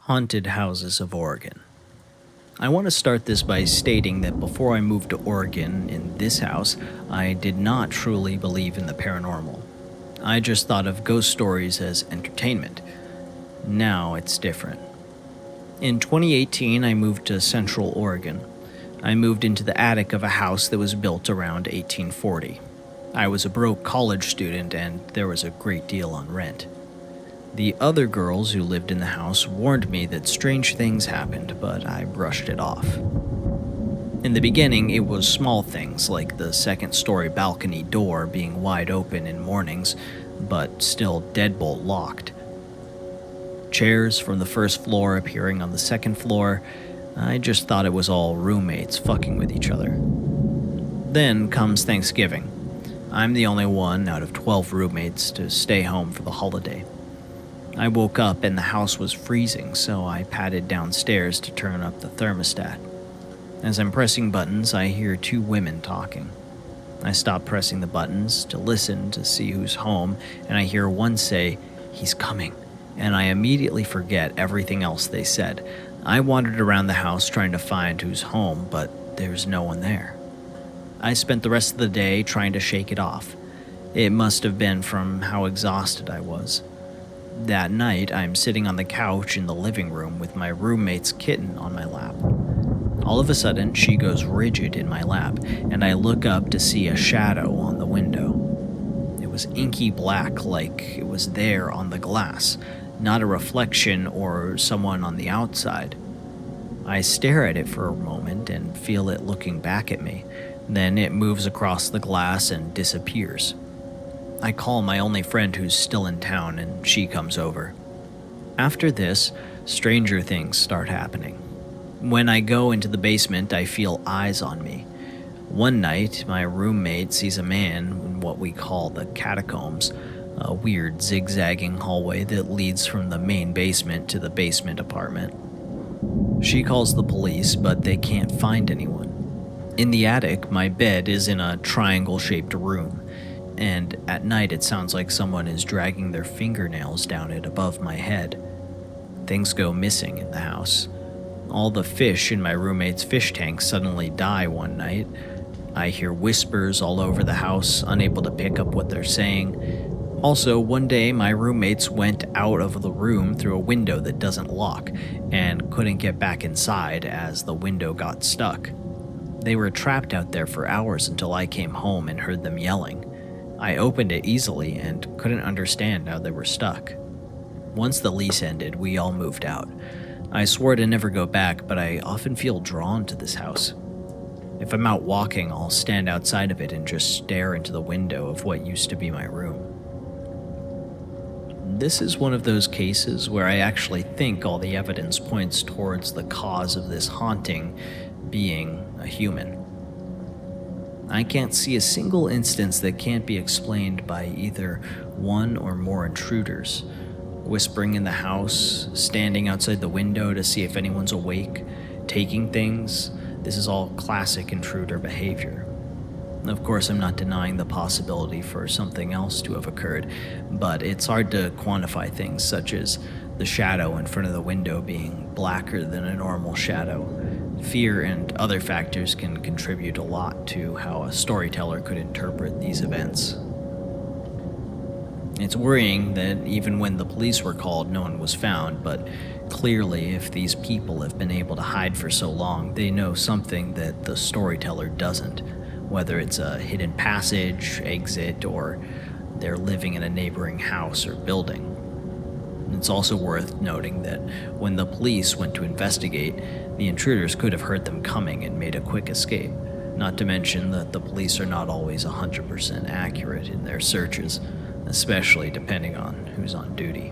Haunted Houses of Oregon. I want to start this by stating that before I moved to Oregon in this house, I did not truly believe in the paranormal. I just thought of ghost stories as entertainment. Now it's different. In 2018, I moved to Central Oregon. I moved into the attic of a house that was built around 1840. I was a broke college student and there was a great deal on rent. The other girls who lived in the house warned me that strange things happened, but I brushed it off. In the beginning, it was small things like the second-story balcony door being wide open in mornings, but still deadbolt locked. Chairs from the first floor appearing on the second floor. I just thought it was all roommates fucking with each other. Then comes Thanksgiving. I'm the only one out of 12 roommates to stay home for the holiday. I woke up and the house was freezing, so I padded downstairs to turn up the thermostat. As I'm pressing buttons, I hear two women talking. I stop pressing the buttons to listen to see who's home, and I hear one say, "He's coming," and I immediately forget everything else they said. I wandered around the house trying to find who's home, but there's no one there. I spent the rest of the day trying to shake it off. It must have been from how exhausted I was. That night, I'm sitting on the couch in the living room with my roommate's kitten on my lap. All of a sudden, she goes rigid in my lap, and I look up to see a shadow on the window. It was inky black, like it was there on the glass, not a reflection or someone on the outside. I stare at it for a moment and feel it looking back at me. Then it moves across the glass and disappears. I call my only friend who's still in town, and she comes over. After this, stranger things start happening. When I go into the basement, I feel eyes on me. One night, my roommate sees a man in what we call the catacombs, a weird zigzagging hallway that leads from the main basement to the basement apartment. She calls the police, but they can't find anyone. In the attic, my bed is in a triangle-shaped room, and at night it sounds like someone is dragging their fingernails down it above my head. Things go missing in the house. All the fish in my roommate's fish tank suddenly die one night. I hear whispers all over the house, unable to pick up what they're saying. Also, one day my roommates went out of the room through a window that doesn't lock, and couldn't get back inside as the window got stuck. They were trapped out there for hours until I came home and heard them yelling. I opened it easily and couldn't understand how they were stuck. Once the lease ended, we all moved out. I swore to never go back, but I often feel drawn to this house. If I'm out walking, I'll stand outside of it and just stare into the window of what used to be my room. This is one of those cases where I actually think all the evidence points towards the cause of this haunting being a human. I can't see a single instance that can't be explained by either one or more intruders. Whispering in the house, standing outside the window to see if anyone's awake, taking things. This is all classic intruder behavior. Of course, I'm not denying the possibility for something else to have occurred, but it's hard to quantify things such as the shadow in front of the window being blacker than a normal shadow. Fear and other factors can contribute a lot to how a storyteller could interpret these events. It's worrying that even when the police were called, no one was found, but clearly if these people have been able to hide for so long, they know something that the storyteller doesn't, whether it's a hidden passage, exit, or they're living in a neighboring house or building. It's also worth noting that when the police went to investigate, the intruders could have heard them coming and made a quick escape, not to mention that the police are not always 100% accurate in their searches, especially depending on who's on duty.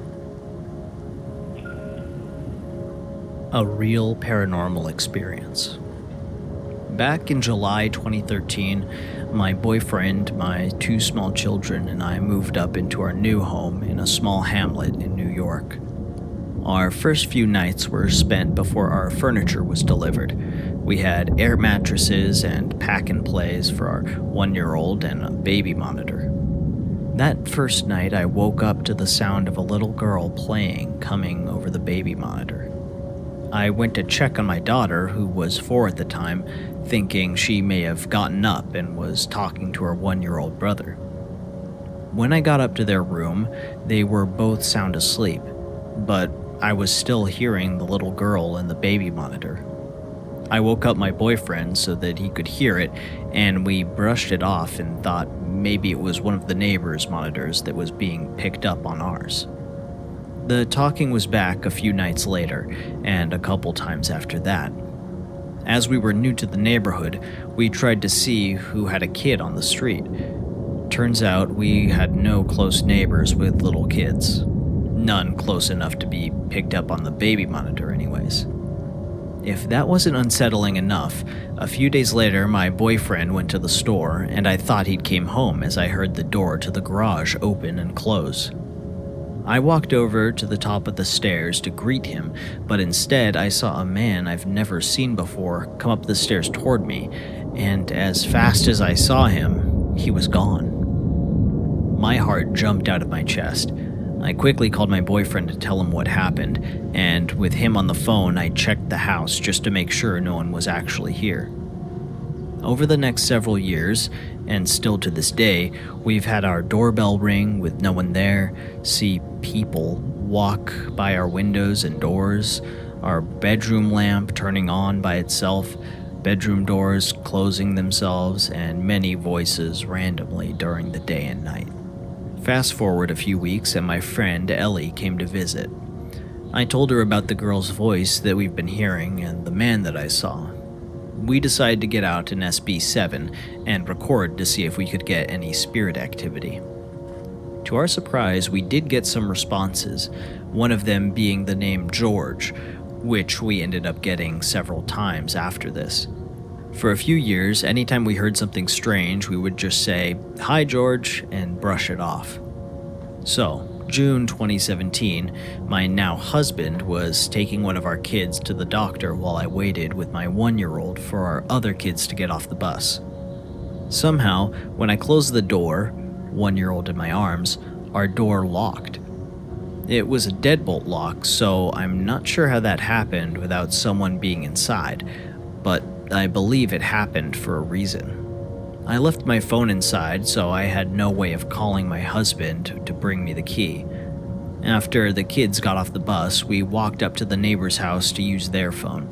A real paranormal experience. Back in July 2013, my boyfriend, my two small children, and I moved up into our new home in a small hamlet in New York. Our first few nights were spent before our furniture was delivered. We had air mattresses and pack-and-plays for our 1-year-old and a baby monitor. That first night, I woke up to the sound of a little girl playing coming over the baby monitor. I went to check on my daughter, who was 4 at the time, thinking she may have gotten up and was talking to her 1-year-old brother. When I got up to their room, they were both sound asleep, but I was still hearing the little girl in the baby monitor. I woke up my boyfriend so that he could hear it, and we brushed it off and thought maybe it was one of the neighbors' monitors that was being picked up on ours. The talking was back a few nights later, and a couple times after that. As we were new to the neighborhood, we tried to see who had a kid on the street. Turns out we had no close neighbors with little kids. None close enough to be picked up on the baby monitor anyways. If that wasn't unsettling enough, a few days later my boyfriend went to the store and I thought he'd came home as I heard the door to the garage open and close. I walked over to the top of the stairs to greet him, but instead I saw a man I've never seen before come up the stairs toward me, and as fast as I saw him, he was gone. My heart jumped out of my chest. I quickly called my boyfriend to tell him what happened, and with him on the phone, I checked the house just to make sure no one was actually here. Over the next several years, and still to this day, we've had our doorbell ring with no one there, see people walk by our windows and doors, our bedroom lamp turning on by itself, bedroom doors closing themselves, and many voices randomly during the day and night. Fast forward a few weeks and my friend Ellie came to visit. I told her about the girl's voice that we've been hearing and the man that I saw. We decided to get out an SB7 and record to see if we could get any spirit activity. To our surprise, we did get some responses, one of them being the name George, which we ended up getting several times after this. For a few years, anytime we heard something strange, we would just say, "Hi, George," and brush it off. So, June 2017, my now husband was taking one of our kids to the doctor while I waited with my 1-year-old for our other kids to get off the bus. Somehow, when I closed the door, 1-year-old in my arms, our door locked. It was a deadbolt lock, so I'm not sure how that happened without someone being inside, but I believe it happened for a reason. I left my phone inside, so I had no way of calling my husband to bring me the key. After the kids got off the bus, we walked up to the neighbor's house to use their phone.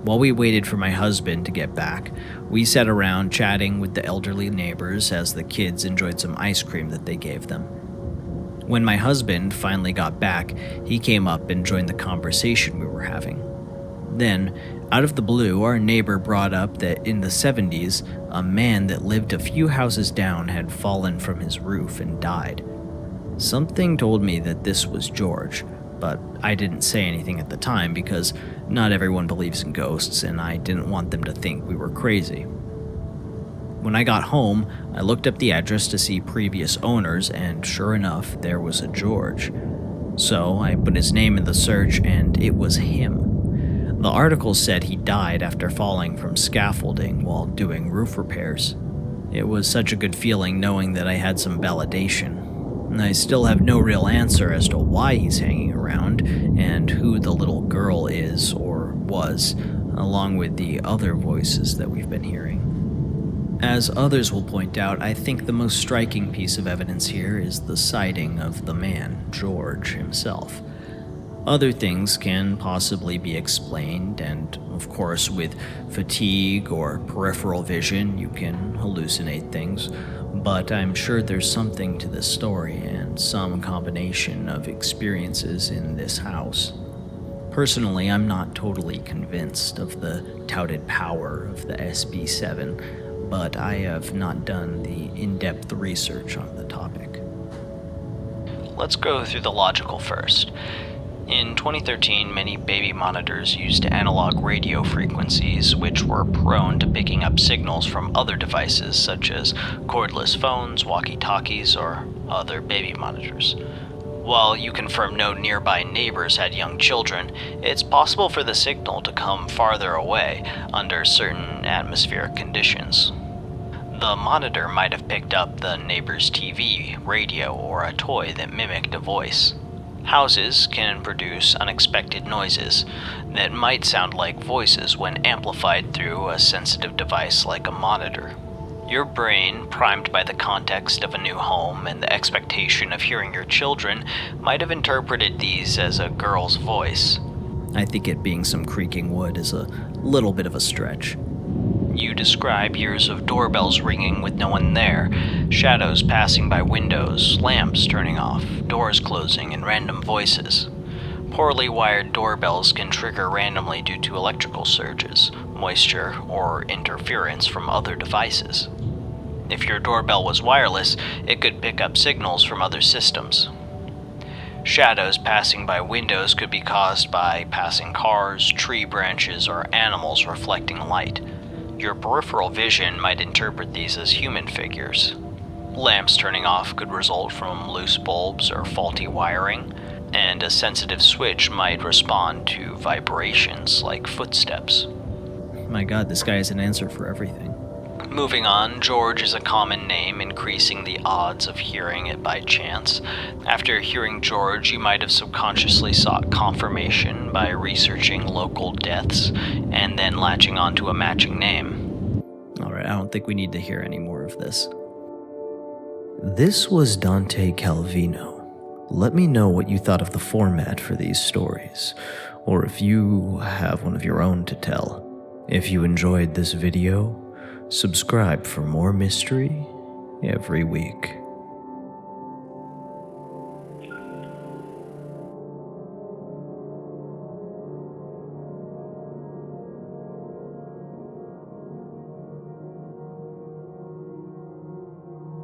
While we waited for my husband to get back, we sat around chatting with the elderly neighbors as the kids enjoyed some ice cream that they gave them. When my husband finally got back, he came up and joined the conversation we were having. Then, out of the blue, our neighbor brought up that in the 70s, a man that lived a few houses down had fallen from his roof and died. Something told me that this was George, but I didn't say anything at the time because not everyone believes in ghosts and I didn't want them to think we were crazy. When I got home, I looked up the address to see previous owners, and sure enough, there was a George. So I put his name in the search and it was him. The article said he died after falling from scaffolding while doing roof repairs. It was such a good feeling knowing that I had some validation. I still have no real answer as to why he's hanging around and who the little girl is or was, along with the other voices that we've been hearing. As others will point out, I think the most striking piece of evidence here is the sighting of the man, George himself. Other things can possibly be explained, and of course with fatigue or peripheral vision you can hallucinate things, but I'm sure there's something to this story and some combination of experiences in this house. Personally, I'm not totally convinced of the touted power of the SB7, but I have not done the in-depth research on the topic. Let's go through the logical first. In 2013, many baby monitors used analog radio frequencies, which were prone to picking up signals from other devices such as cordless phones, walkie-talkies, or other baby monitors. While you confirm no nearby neighbors had young children, it's possible for the signal to come farther away under certain atmospheric conditions. The monitor might have picked up the neighbor's TV, radio, or a toy that mimicked a voice. Houses can produce unexpected noises that might sound like voices when amplified through a sensitive device like a monitor. Your brain, primed by the context of a new home and the expectation of hearing your children, might have interpreted these as a girl's voice. I think it being some creaking wood is a little bit of a stretch. You describe years of doorbells ringing with no one there, shadows passing by windows, lamps turning off, doors closing, and random voices. Poorly wired doorbells can trigger randomly due to electrical surges, moisture, or interference from other devices. If your doorbell was wireless, it could pick up signals from other systems. Shadows passing by windows could be caused by passing cars, tree branches, or animals reflecting light. Your peripheral vision might interpret these as human figures. Lamps turning off could result from loose bulbs or faulty wiring, and a sensitive switch might respond to vibrations like footsteps. My god, this guy has an answer for everything. Moving on, George is a common name, increasing the odds of hearing it by chance. After hearing George, you might have subconsciously sought confirmation by researching local deaths and then latching onto a matching name. Alright, I don't think we need to hear any more of this. This was Dante Calvino. Let me know what you thought of the format for these stories, or if you have one of your own to tell. If you enjoyed this video, subscribe for more mystery every week.